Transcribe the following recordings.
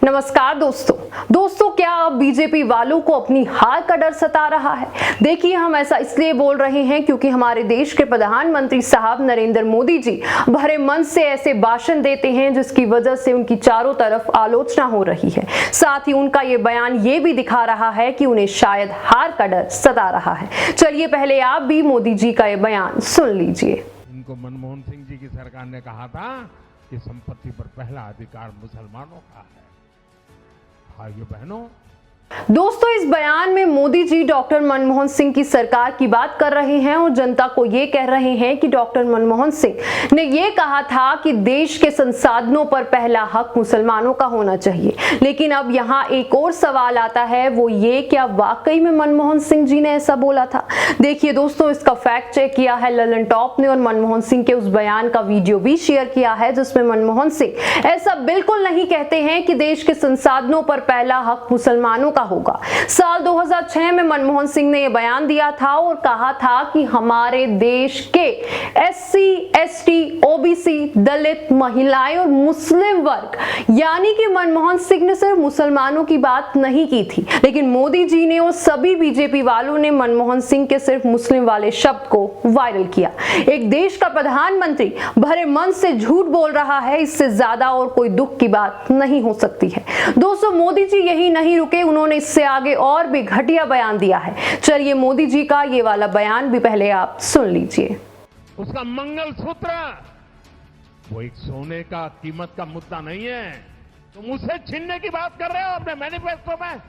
नमस्कार दोस्तों क्या अब बीजेपी वालों को अपनी हार का डर सता रहा है। देखिए, हम ऐसा इसलिए बोल रहे हैं क्योंकि हमारे देश के प्रधानमंत्री साहब नरेंद्र मोदी जी भरे मन से ऐसे भाषण देते हैं जिसकी वजह से उनकी चारों तरफ आलोचना हो रही है। साथ ही उनका ये बयान ये भी दिखा रहा है कि उन्हें शायद हार का डर सता रहा है। चलिए पहले आप भी मोदी जी का ये बयान सुन लीजिए। इनको मनमोहन सिंह जी की सरकार ने कहा था कि संपत्ति पर पहला अधिकार मुसलमानों का है। भाइयों बहनों, दोस्तों, इस बयान में मोदी जी डॉक्टर मनमोहन सिंह की सरकार की बात कर रहे हैं और जनता को ये कह रहे हैं कि डॉक्टर मनमोहन सिंह ने ये कहा था कि देश के संसाधनों पर पहला हक मुसलमानों का होना चाहिए। लेकिन अब यहाँ एक और सवाल आता है, वो ये क्या वाकई में मनमोहन सिंह जी ने ऐसा बोला था। देखिए दोस्तों, इसका फैक्ट चेक किया है ललन टॉप ने और मनमोहन सिंह के उस बयान का वीडियो भी शेयर किया है जिसमें मनमोहन सिंह ऐसा बिल्कुल नहीं कहते हैं कि देश के संसाधनों पर पहला हक मुसलमानों होगा। साल 2006 में मनमोहन सिंह ने यह बयान दिया था और कहा था कि हमारे देश के एससी, एसटी, ओबीसी, दलित, महिलाएं और मुस्लिम वर्ग, यानी कि मनमोहन सिंह ने सिर्फ मुसलमानों की बात नहीं की थी, लेकिन मोदी जी ने और सभी बीजेपी वालों ने मनमोहन सिंह के सिर्फ मुस्लिम वाले शब्द को वायरल किया। एक देश का प्रधानमंत्री भरे मन से झूठ बोल रहा है, इससे ज्यादा और कोई दुख की बात नहीं हो सकती है। दोस्तों, मोदी जी यही नहीं रुके, उन्होंने इससे आगे और भी घटिया बयान दिया है। चलिए मोदी जी का ये वाला बयान भी पहले आप सुन लीजिए। उसका मंगलसूत्र वो एक सोने का कीमत का मुद्दा नहीं है, तुम उसे छीनने की बात कर रहे हो अपने मैनिफेस्टो में।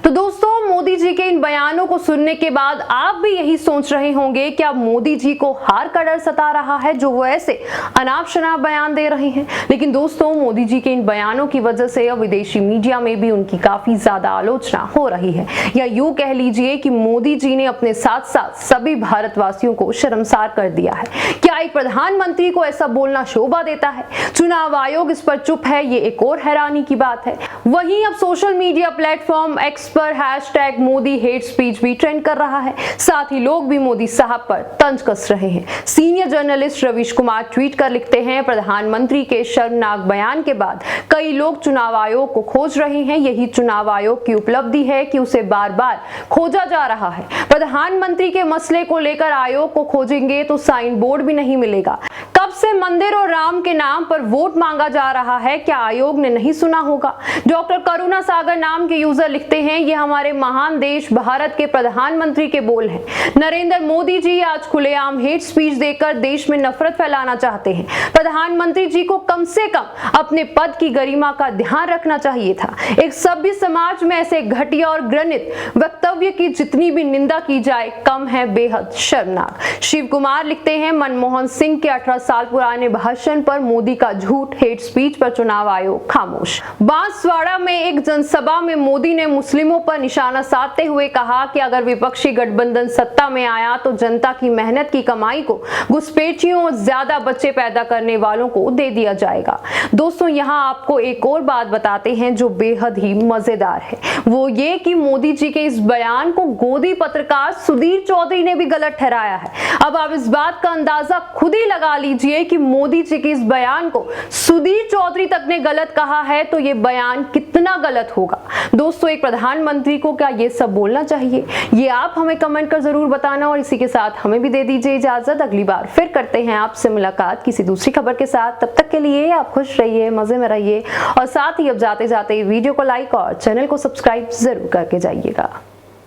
तो दोस्तों, मोदी जी के इन बयानों को सुनने के बाद आप भी यही सोच रहे होंगे कि अब मोदी जी को हार का डर सता रहा है जो वो ऐसे अनाप शनाप बयान दे रहे हैं। लेकिन दोस्तों, मोदी जी के इन बयानों की वजह से अब विदेशी मीडिया में भी उनकी काफी ज्यादा आलोचना हो रही है, या यूं कह लीजिए कि मोदी जी ने अपने साथ साथ सभी भारतवासियों को शर्मसार कर दिया है। क्या एक प्रधानमंत्री को ऐसा बोलना शोभा देता है? चुनाव आयोग इस पर चुप है, ये एक और हैरानी की बात है। वहीं अब सोशल मीडिया प्लेटफॉर्म एक्स पर हैशटैग मोदी हेट स्पीच भी ट्रेंड कर रहा है। साथ ही लोग भी मोदी साहब पर तंज कस रहे हैं। Senior journalist Ravish Kumar tweet कर लिखते हैं, प्रधानमंत्री के शर्मनाक बयान के बाद कई लोग चुनाव आयोग को खोज रहे हैं। यही चुनाव आयोग की उपलब्धि है कि उसे बार बार खोजा जा रहा है। प्रधानमंत्री के मसले को लेकर आयोग को खोजेंगे तो साइन बोर्ड भी नहीं मिलेगा। कब से मंदिर और राम के नाम पर वोट मांगा जा रहा है, क्या आयोग ने नहीं सुना होगा? डॉक्टर करुणा सागर नाम के यूजर लिखते हैं, ये हमारे महान देश भारत के प्रधानमंत्री के बोल हैं। नरेंद्र मोदी जी आज खुलेआम हेट स्पीच देकर देश में नफरत फैलाना चाहते हैं। प्रधानमंत्री जी को कम से कम अपने पद की गरिमा का ध्यान रखना चाहिए था। एक सभ्य समाज में ऐसे घटिया और घृणित वक्तव्य की जितनी भी निंदा की जाए कम है, बेहद शर्मनाक। शिव कुमार लिखते हैं, मनमोहन सिंह के 18 साल पुराने भाषण पर मोदी का झूठ हेट स्पीच पर चुनाव आयोग खामोश। बांसवाड़ा में एक जनसभा में मोदी ने मुस्लिमों पर निशाना साधते हुए कहा कि अगर विपक्षी गठबंधन सत्ता में आया तो जनता की मेहनत की कमाई को घुसपैठियों और ज्यादा बच्चे पैदा करने वालों को दे दिया जाएगा। दोस्तों, यहाँ आपको एक और बात बताते हैं जो बेहद ही मजेदार है, वो ये कि मोदी जी के इस बयान को गोदी पत्रकार सुधीर चौधरी ने भी गलत ठहराया है। अब आप इस बात का अंदाजा खुद ही लगा लीजिए कि मोदी जी के इस बयान को सुधीर चौधरी तक ने गलत कहा है तो ये बयान कितना गलत होगा। दोस्तों, एक प्रधानमंत्री को क्या ये सब बोलना चाहिए? ये आप हमें कमेंट कर जरूर बताना और इसी के साथ हमें भी दे दीजिए इजाजत। अगली बार फिर करते हैं आपसे मुलाकात किसी दूसरी खबर के साथ। तब तक के लिए आप खुश रहिए, मजे में रहिए और साथ ही अब जाते जाते वीडियो को लाइक और चैनल को सब्सक्राइब जरूर करके जाइएगा।